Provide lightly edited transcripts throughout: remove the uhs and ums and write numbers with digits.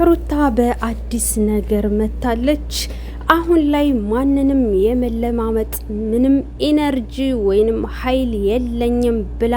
ሩታ በአዲስ ነገር መታለች። አሁን ላይ ማንንም የመለማመጥ ምንም ኢነርጂ ወይንም ኃይል የለኝም ብላ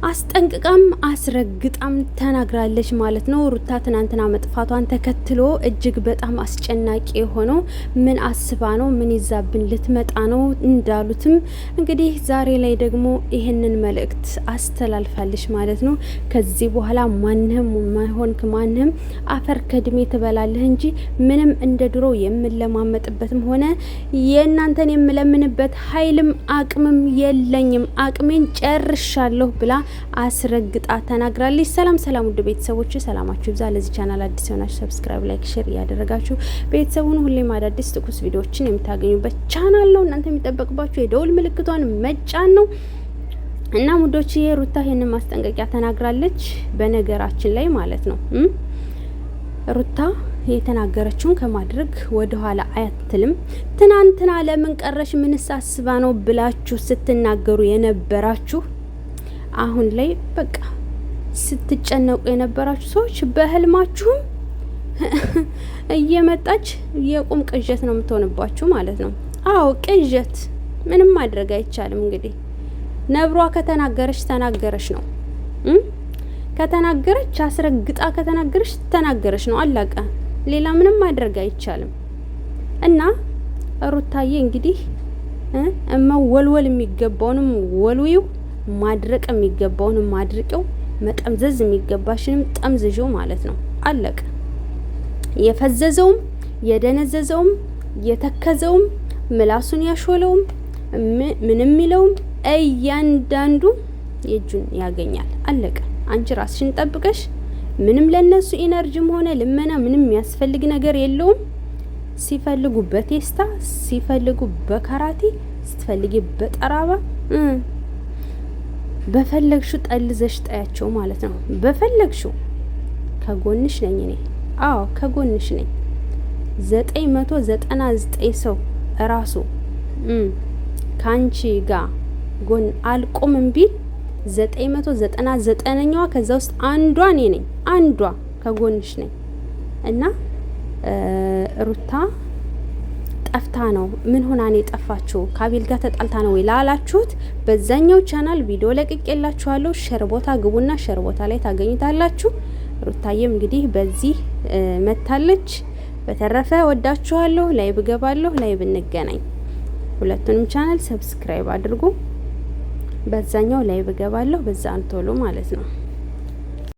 አስጠንቅቃም አስረግጣም ተናግራለች ማለት ነው። ሩታ ትናንትና መጥፋቷን ተከትሎ እጅግ በጣም አስጨናቂ የሆነው ምን አስባ ነው፣ ምን ይዛብን ልትመጣ ነው እንዳሉትም እንግዲህ ዛሬ ላይ ደግሞ ይህንን መልእክት አስተላልፋለች ማለት ነው። ከዚህ በኋላ ማንህም ማይሆንክ ማንህም አፈር ከድሜ ትበላለህ እንጂ ምንም እንደ ድሮ የምለማመጥበትም ሆነ የእናንተን የምለምንበት ኃይልም አቅምም የለኝም፣ አቅሜን ጨርሻለሁ ብላ አስረግጣ ተናግራለች። ሰላም ውድ ቤተሰቦች ሰላማችሁ ይብዛ። ለዚህ ቻናል አዲስ ሆናችሁ ሰብስክራይብ፣ ላይክ፣ ሼር ያደረጋችሁ ቤተሰቡን ሁሌም አዳዲስ ትኩስ ቪዲዮዎችን የምታገኙበት ቻናል ነው። እናንተ የሚጠበቅባችሁ የደውል ምልክቷን መጫን ነው እና ሙዶች ሩታ ይሄንን ማስጠንቀቂያ ተናግራለች። በነገራችን ላይ ማለት ነው ሩታ የተናገረችውን ከማድረግ ወደ ኋላ አያትልም። ትናንትና ለምን ቀረሽ ምንስ አስባ ነው ብላችሁ ስትናገሩ የነበራችሁ አሁን ላይ በቃ ስትጨነቁ የነበራችሁ ሰዎች በህልማችሁም እየመጣች የቁም ቅዠት ነው የምትሆንባችሁ ማለት ነው። አዎ ቅዠት፣ ምንም ማድረግ አይቻልም። እንግዲህ ነብሯ ከተናገረች ተናገረች ነው። ከተናገረች አስረግጣ ከተናገረች ተናገረች ነው፣ አለቀ። ሌላ ምንም ማድረግ አይቻልም። እና ሩታዬ እንግዲህ መወልወል የሚገባውንም ወልዊው፣ ማድረቅ የሚገባውን ማድርቂው፣ መጠምዘዝ የሚገባሽንም ጠምዝዡ ማለት ነው። አለቀ። የፈዘዘውም የደነዘዘውም የተከዘውም ምላሱን ያሾለውም ምንም የሚለውም እያንዳንዱ የእጁን ያገኛል። አለቀ። አንቺ ራስሽን ጠብቀሽ ምንም ለነሱ ኢነርጂም ሆነ ልመና ምንም የሚያስፈልግ ነገር የለውም። ሲፈልጉ በቴስታ ሲፈልጉ በካራቴ ስትፈልጊ በጠራባ በፈለግሽው ጠልዘሽ ጣያቸው ማለት ነው። በፈለግሽው ከጎንሽ ነኝ እኔ። አዎ ከጎንሽ ነኝ። 999 ሰው ራሱ ካንቺ ጋር ጎን አልቆምም ቢል 999ኛዋ ከዛ ውስጥ አንዷ እኔ ነኝ። አንዷ ከጎንሽ ነኝ እና ሩታ ጠፍታ ነው ምን ሆና ነው የጠፋችው? ከአቤል ጋር ተጣልታ ነው ወይ ላላችሁት በዛኛው ቻናል ቪዲዮ ለቅቄላችኋለሁ። ሸር ቦታ ግቡና ሸር ቦታ ላይ ታገኙታላችሁ። ሩታዬም እንግዲህ በዚህ መታለች። በተረፈ ወዳችኋለሁ። ላይቭ ገባለሁ፣ ላይቭ እንገናኝ። ሁለቱንም ቻናል ሰብስክራይብ አድርጉ። በዛኛው ላይቭ ገባለሁ፣ በዛ አንቶሎ ማለት ነው።